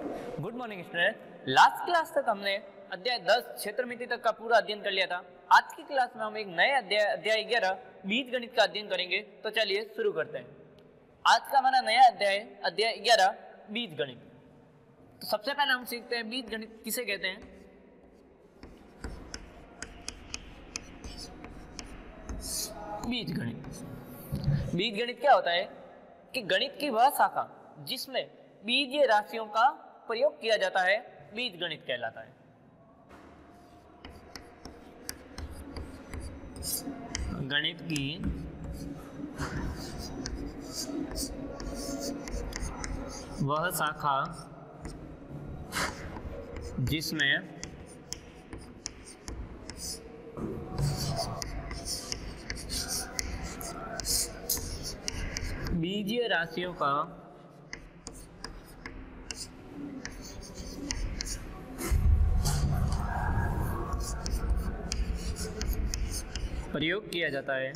Good morning student. Last class तक हमने अध्याय 10 क्षेत्रमिति तक का पूरा अध्ययन कर लिया था। आज की क्लास में हम एक नए अध्याय 11 बीजगणित का अध्ययन करेंगे। तो चलिए शुरू करते हैं। आज का हमारा नया अध्याय 11 बीजगणित। तो सबसे पहले हम सीखते हैं बीजगणित किसे कहते हैं। बीजगणित क्या होता है कि गणित की वह शाखा जिसमें बीजीय राशियों का प्रयोग किया जाता है बीजगणित कहलाता है। गणित की वह शाखा जिसमें बीजीय राशियों का प्रयोग किया जाता है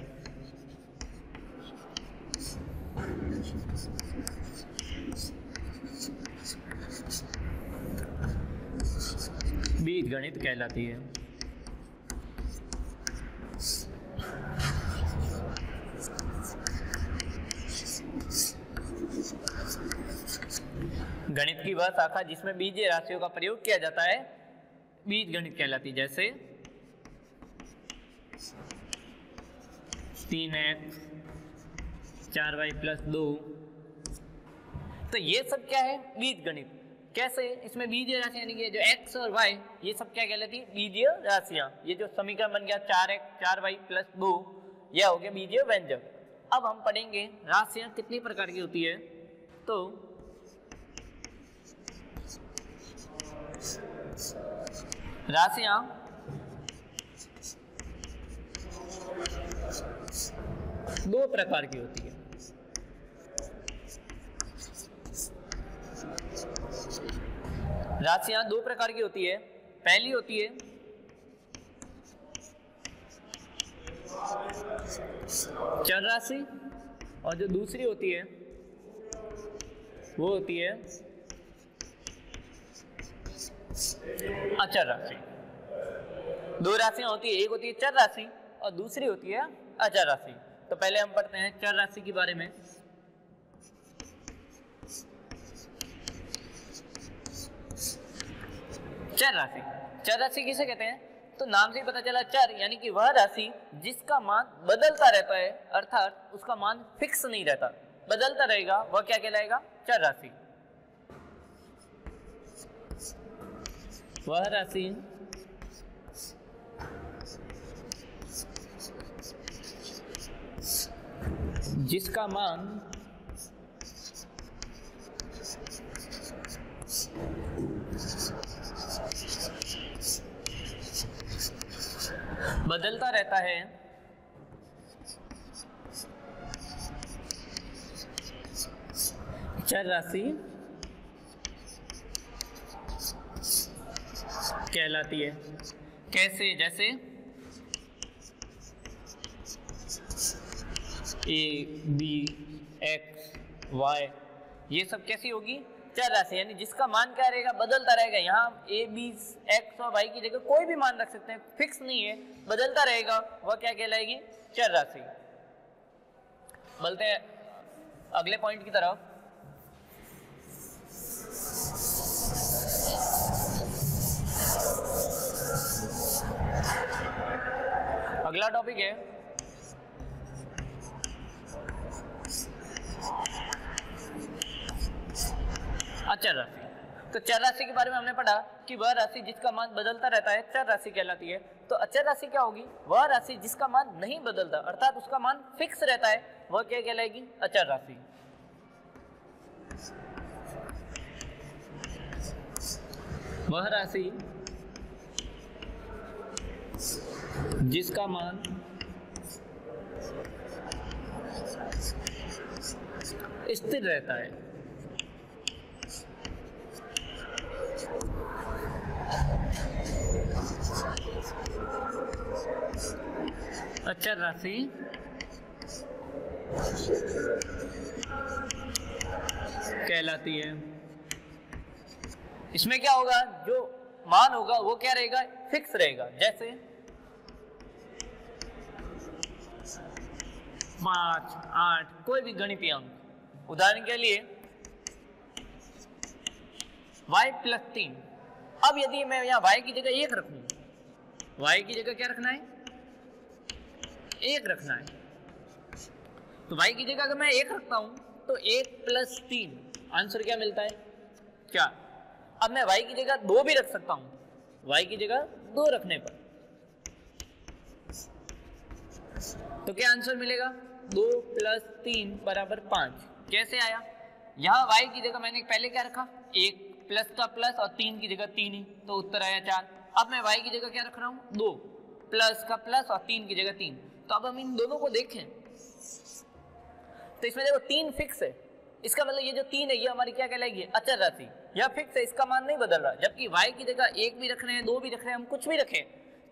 बीजगणित कहलाती है। गणित की वह शाखा जिसमें बीजीय राशियों का प्रयोग किया जाता है बीजगणित कहलाती है। जैसे 3x 4y + 2। तो ये सब क्या है? बीजगणित। कैसे? इसमें बीजीय राशि यानी कि जो x और y ये सब क्या कहलाती है? बीजीय राशियां। ये जो समीकरण बन गया 4x 4y + 2 यह हो गया बीजीय व्यंजक। अब हम पढ़ेंगे राशियां कितनी प्रकार की होती है। तो राशियां दो प्रकार की होती है। राशियां दो प्रकार की होती है। पहली होती है चर राशि और जो दूसरी होती है वो होती है अचर राशि। दो राशियां होती है, एक होती है चर राशि और दूसरी होती है अचर राशि। तो पहले हम पढ़ते हैं चर राशि के बारे में। चर राशि किसे कहते हैं? तो नाम से ही पता चला, चर यानी कि वह राशि जिसका मान बदलता रहता है, अर्थात उसका मान फिक्स नहीं रहता, बदलता रहेगा, वह क्या कहलाएगा? चर राशि। वह राशि जिसका मान बदलता रहता है, चर राशि कहलाती है। कैसे? जैसे a b x y ये सब कैसी होगी? चर राशि। यानी जिसका मान क्या रहेगा? बदलता रहेगा। यहाँ a b x और y की जगह कोई भी मान रख सकते हैं, फिक्स नहीं है, बदलता रहेगा, वह क्या कहलाएगी? चर राशि। बोलते हैं अगले पॉइंट की तरफ। अगला टॉपिक है अचर राशि। तो चर राशि के बारे में हमने पढ़ा कि वह राशि जिसका मान बदलता रहता है चर राशि कहलाती है। तो अचर राशि क्या होगी? वह राशि जिसका मान नहीं बदलता, अर्थात उसका मान फिक्स रहता है, वह क्या कहलाएगी? अचर राशि। वह राशि जिसका मान स्थिर रहता है, अचर राशि कहलाती है। इसमें क्या होगा, जो मान होगा वो क्या रहेगा, फिक्स रहेगा। जैसे 5, 8, कोई भी गणितीय अंक, उदाहरण के लिए y प्लस 3। अब यदि मैं यहाँ y की जगह 1 रखूं, y की जगह क्या रखना है, 1 रखना है, तो y की जगह अगर मैं 1 रखता हूं तो 1 प्लस 3 आंसर क्या मिलता है, 4। अब मैं y की जगह 2 भी रख सकता हूं, y की जगह 2 रखने पर तो क्या आंसर मिलेगा, 2 प्लस 3 बराबर 5। कैसे आया, यहाँ y की जगह मैंने पहले क्या रखा, 1 प्लस का प्लस और 3 की जगह 3 ही, तो उत्तर आया 4। अब मैं y की जगह क्या रख रहा हूँ, 2 प्लस का प्लस और 3 की जगह 3। तो अब हम इन दोनों को देखें तो इसमें देखो 3 फिक्स है, इसका मतलब ये जो 3 है ये हमारी क्या कहलाएगी, अचर राशि। यह फिक्स है, इसका मान नहीं बदल रहा। जबकि y की जगह 1 भी रख रहे हैं, 2 भी रख रहे हैं, हम कुछ भी रखें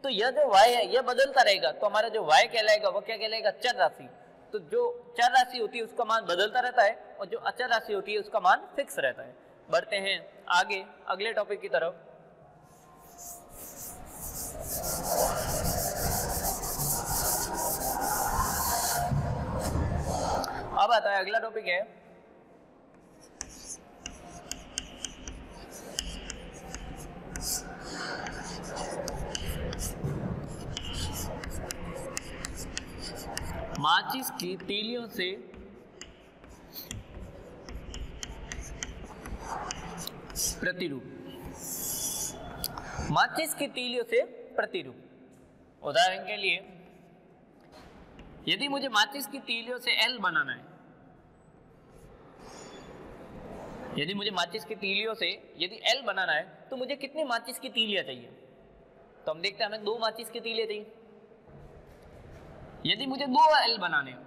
तो यह जो y है यह बदलता रहेगा। तो हमारा जो y कहलाएगा वो क्या कहलाएगा, चर राशि। तो जो चर राशि होती है उसका मान बदलता रहता है और जो अचर राशि होती है उसका मान फिक्स रहता है। बढ़ते हैं आगे अगले टॉपिक की तरफ। अब आता है अगला टॉपिक है माचिस की तीलियों से प्रतिरूप। माचिस की तीलियों से प्रतिरूप, उदाहरण के लिए यदि मुझे माचिस की तीलियों से L बनाना है, यदि मुझे माचिस की तीलियों से यदि L बनाना है तो मुझे कितनी माचिस की तीलियां चाहिए, तो हम देखते हैं हमें 2 माचिस की तीलियां चाहिए। यदि मुझे 2 L बनाने हैं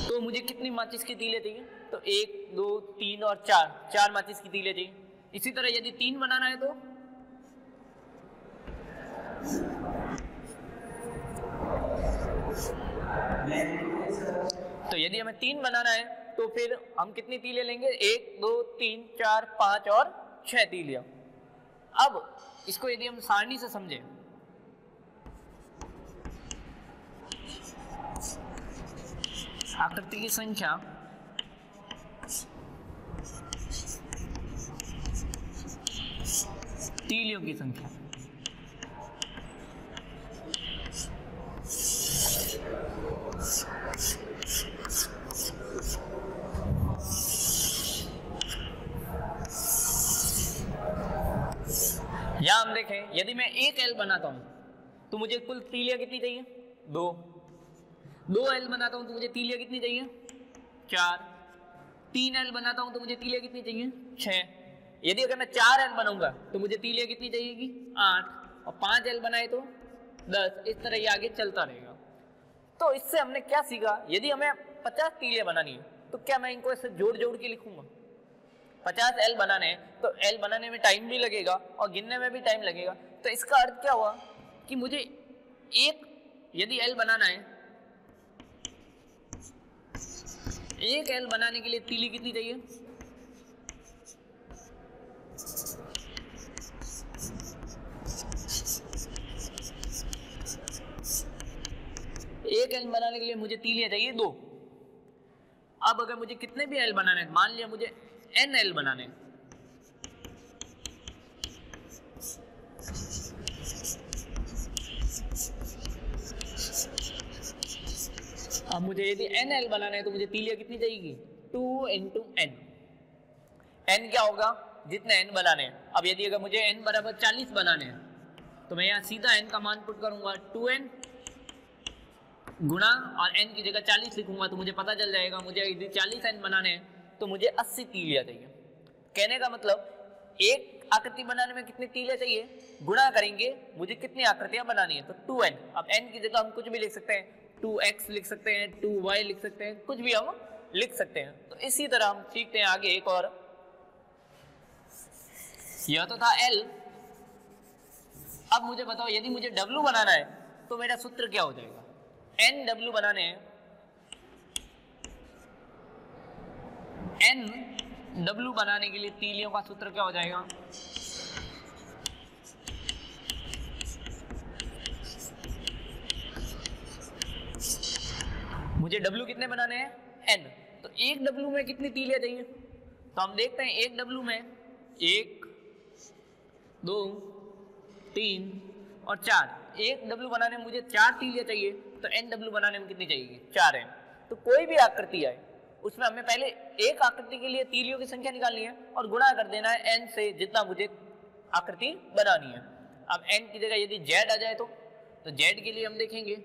तो मुझे कितनी माचिस की तीलियां चाहिए, तो 1, 2, 3 और 4 माचिस की तीलियां चाहिए। इसी तरह यदि 3 बनाना है तो यदि हमें 3 बनाना है तो फिर हम कितनी तीलियां लेंगे, 1, 2, 3, 4, 5 और 6 तीलियां। अब इसको यदि हम सारणी से समझें, आकृति की संख्या तीलियों की संख्या, यहां हम देखें यदि मैं 1 L बनाता हूं तो मुझे कुल तीलियां कितनी चाहिए, 2 L बनाता हूं तो मुझे तीलियां कितनी चाहिए, 4। 3 L बनाता हूं तो मुझे तीलियां कितनी चाहिए, 6। यदि अगर मैं 4 L बनाऊंगा तो मुझे तीलियां कितनी चाहिएगी, 8। और 5 L बनाए तो 10। इस तरह ये आगे चलता रहेगा। तो इससे हमने क्या सीखा, यदि हमें 50 तीलियां बनानी है तो क्या मैं इनको ऐसे जोड़ जोड़ के लिखूंगा, 50 L बनाने हैं तो L बनाने में टाइम भी लगेगा और गिनने में भी टाइम लगेगा। तो इसका अर्थ क्या हुआ कि मुझे यदि L बनाना है, 1 L बनाने के लिए तीली कितनी चाहिए, 1 L बनाने के लिए मुझे तीलियां चाहिए 2। अब अगर मुझे कितने भी L बनाने हैं, मान लिया मुझे N L बनाने हैं, अब मुझे यदि N L बनाना है तो मुझे तीलियां कितनी चाहिएगी, 2 × N। N क्या होगा, जितने N बनाने हैं। अब यदि अगर मुझे N बराबर 40 बनाने हैं तो मैं यहाँ सीधा N का मान पुट करूंगा, 2N गुणा और N की जगह 40 लिखूंगा तो मुझे पता चल जाएगा मुझे यदि 40 N बनाने हैं तो मुझे 80 तीलियां चाहिए। कहने का मतलब एक आकृति बनाने में कितनी तीलियां चाहिए, गुणा करेंगे मुझे कितनी आकृतियां बनानी है, तो 2N। अब N की जगह हम कुछ भी लिख सकते हैं, 2x लिख सकते हैं, 2y लिख सकते हैं, कुछ भी हम लिख सकते हैं। तो इसी तरह हम सीखते हैं आगे एक और, यह तो था L। अब मुझे बताओ यदि मुझे W बनाना है तो मेरा सूत्र क्या हो जाएगा, NW बनाने हैं एन डब्ल्यू बनाने के लिए तीलियों का सूत्र क्या हो जाएगा? मुझे डब्ल्यू कितने बनाने हैं? एन। तो एक डब्ल्यू में कितनी तीलियां चाहिए? तो हम देखते हैं एक डब्ल्यू में 1 2 3 और 4। एक डब्ल्यू बनाने में मुझे 4 तीलियां चाहिए, तो एन डब्ल्यू बनाने में कितनी चाहिए? 4 एन। तो कोई भी आकृति आए उसमें हमें पहले एक आकृति के लिए तीलियों की संख्या निकालनी है और गुणा कर देना है एन से, जितना मुझे आकृति बनानी है। अब एन की जगह यदि जेड आ जाए तो जेड के लिए हम देखेंगे,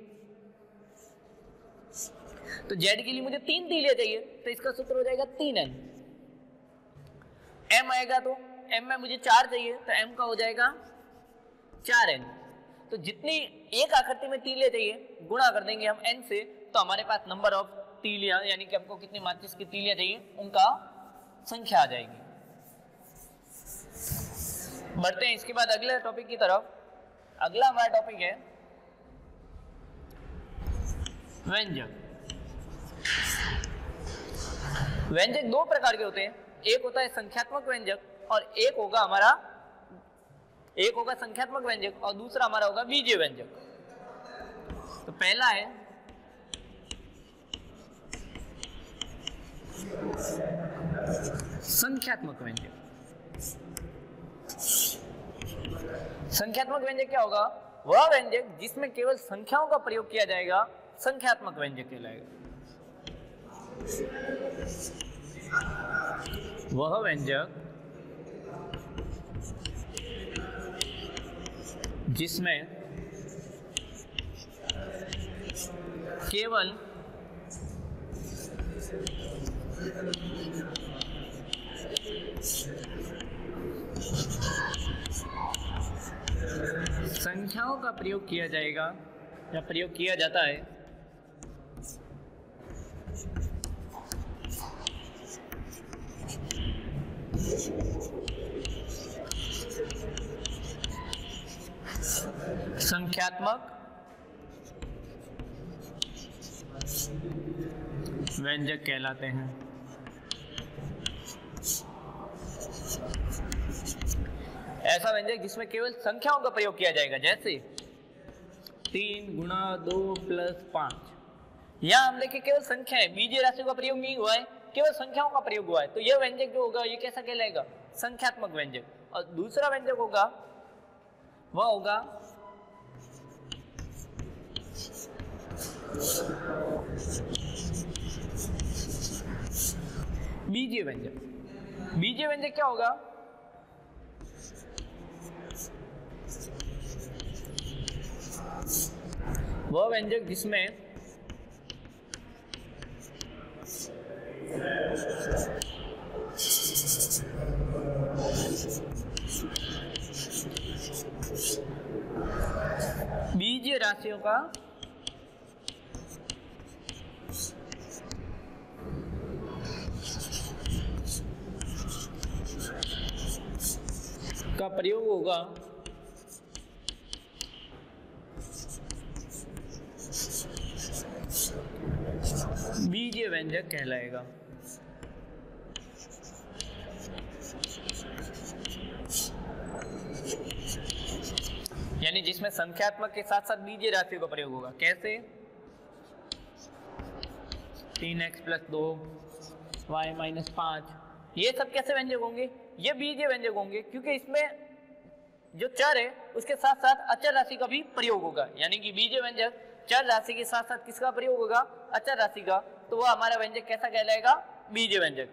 तो जेड के लिए मुझे 3 तीलियां चाहिए, तो इसका सूत्र हो जाएगा 3n। m आएगा तो m में मुझे 4 चाहिए, तो m का हो जाएगा 4n। तो जितनी एक आकृति में तीलियां चाहिए गुणा कर देंगे हम n से, तो हमारे पास नंबर ऑफ तीलियां, यानी कि हमको कितनी माचिस की तीलियां चाहिए उनका संख्या आ जाएगी। बढ़ते हैं इसके बाद अगले टॉपिक की तरफ। अगला हमारा टॉपिक है व्यंजक। व्यंजक दो प्रकार के होते हैं, एक होता है संख्यात्मक व्यंजक और एक होगा संख्यात्मक व्यंजक और दूसरा हमारा होगा बीजीय व्यंजक। तो पहला है संख्यात्मक व्यंजक। संख्यात्मक व्यंजक क्या होगा? वह व्यंजक जिसमें केवल संख्याओं का प्रयोग किया जाएगा संख्यात्मक व्यंजक कहलाएगा। वह व्यंजक जिसमें केवल संख्याओं का प्रयोग किया जाएगा या प्रयोग किया जाता है, संख्यात्मक व्यंजक कहलाते हैं। ऐसा व्यंजक जिसमें केवल संख्याओं का प्रयोग किया जाएगा, जैसे 3 गुणा 2 प्लस 5। यहां हम देखें केवल संख्या है, बीजीय राशियों का प्रयोग नहीं हुआ है, केवल संख्याओं का प्रयोग हुआ है। तो यह व्यंजक जो होगा ये कैसा कहलाएगा? संख्यात्मक व्यंजक। और दूसरा व्यंजक होगा वह होगा बीजीय व्यंजक। बीजीय व्यंजक क्या होगा? वह व्यंजक जिसमें बीजीय राशियों का प्रयोग होगा बीजीय व्यंजक कहलाएगा। यानी जिसमें संख्यात्मक के साथ साथ बीजीय राशियों का प्रयोग होगा। कैसे? 3x + 2 y - 5। ये सब कैसे व्यंजक होंगे? ये बीजीय व्यंजक होंगे, क्योंकि इसमें जो चर है उसके साथ साथ अचर राशि का भी प्रयोग होगा। यानी कि बीजीय व्यंजक चर राशि के साथ साथ किसका प्रयोग होगा? अचर राशि का। तो वह हमारा व्यंजक कैसा कहलाएगा? बीजीय व्यंजक।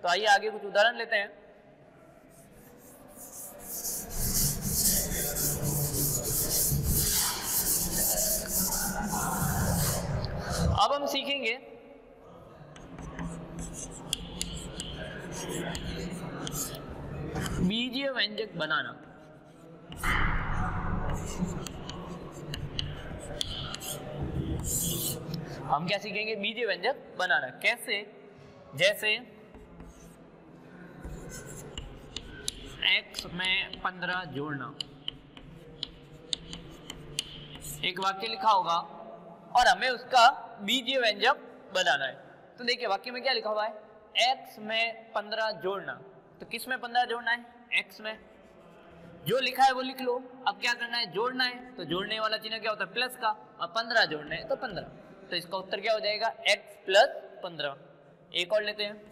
तो आइए आगे कुछ उदाहरण लेते हैं। अब हम सीखेंगे बीजीय व्यंजक बनाना। हम क्या सीखेंगे? बीजीय व्यंजक बनाना। कैसे? जैसे x में 15 जोड़ना। एक वाक्य लिखा होगा और हमें उसका बीजीय व्यंजक बनाना है। तो देखिए वाक्य में क्या लिखा हुआ है? x में 15 जोड़ना। तो किस में 15 जोड़ना है? x में। जो लिखा है वो लिख लो। अब क्या करना है? जोड़ना है। तो जोड़ने वाला चिन्ह क्या होता है? प्लस का। अब 15 जोड़ना है तो 15। तो इसका उत्तर क्या हो जाएगा? x plus 15। एक और लेते हैं।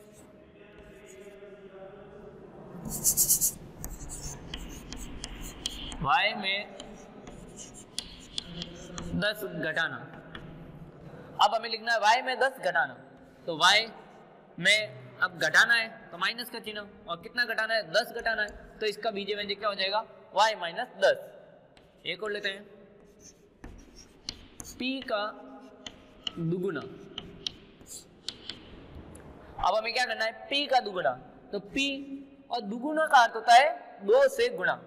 y में 10 घटाना। अब हमें लिखना है y में 10 घटाना। तो y में अब घटाना है तो माइनस का चिन्ह, और कितना घटाना है? 10 घटाना है। तो इसका बीजीय व्यंजक क्या हो जाएगा? y minus 10। एक और लेते हैं। p का दुगुना। अब हमें क्या करना है? p का दुगुना। तो p और दुगुना का अर्थ होता है 2 से गुणा।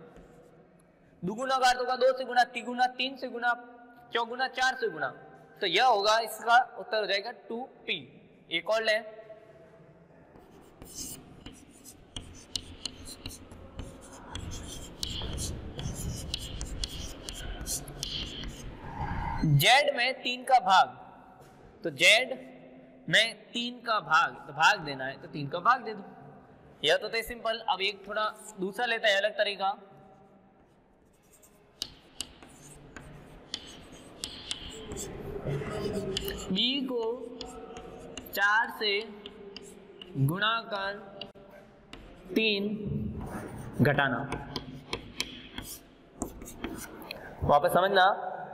दुगुना का अर्थ होगा 2 से गुणा, तिगुना 3 से गुणा, चौगुना 4 से गुणा। तो यह होगा, इसका उत्तर हो जाएगा 2p। एक और ले। z में 3 का भाग। तो z में 3 का भाग, तो भाग देना है तो 3 का भाग दे दो। यह तो थे सिंपल। अब एक थोड़ा दूसरा लेते हैं, अलग तरीका। b को 4 से गुणा कर 3 घटाना। वापस समझना,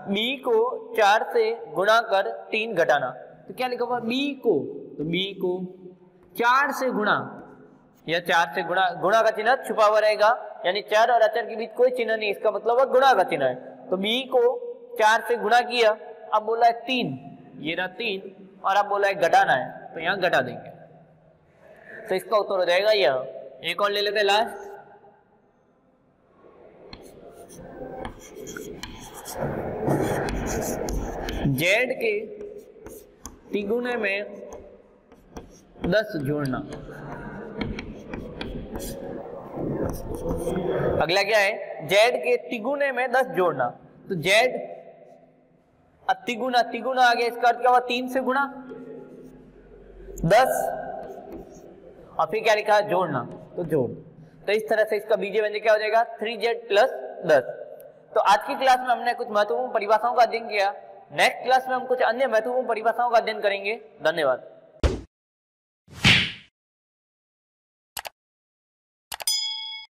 b को 4 से गुणा कर 3 घटाना। तो क्या लिखा हुआ? b को, तो b को 4 से गुणा, या 4 से गुणा, गुणा का चिन्ह छुपा हुआ रहेगा, यानी 4 और अचर के बीच कोई चिन्ह नहीं, इसका मतलब है गुणा का चिन्ह है। तो b को 4 से गुणा किया, अब बोला है 3, ये रहा 3, और अब बोला है घटाना है, तो यहाँ घटा देंगे। तो इसका उत्तर हो जाएगा यह। एक और ले लेते हैं लास्ट। z के तिगुने में 10 जोड़ना। अगला क्या है? z के तिगुने में 10 जोड़ना। तो z तिगुना, तिगुना आ गया, इसका अर्थ क्या हुआ? 3 से गुणा 10, और फिर क्या लिखा है? जोड़ना, तो जोड़। तो इस तरह से इसका बीजीय व्यंजक क्या हो जाएगा? 3z plus 10। तो आज की क्लास में हमने कुछ महत्वपूर्ण परिभाषाओं का अध्ययन किया। नेक्स्ट क्लास में हम कुछ अन्य महत्वपूर्ण परिभाषाओं का अध्ययन करेंगे। धन्यवाद।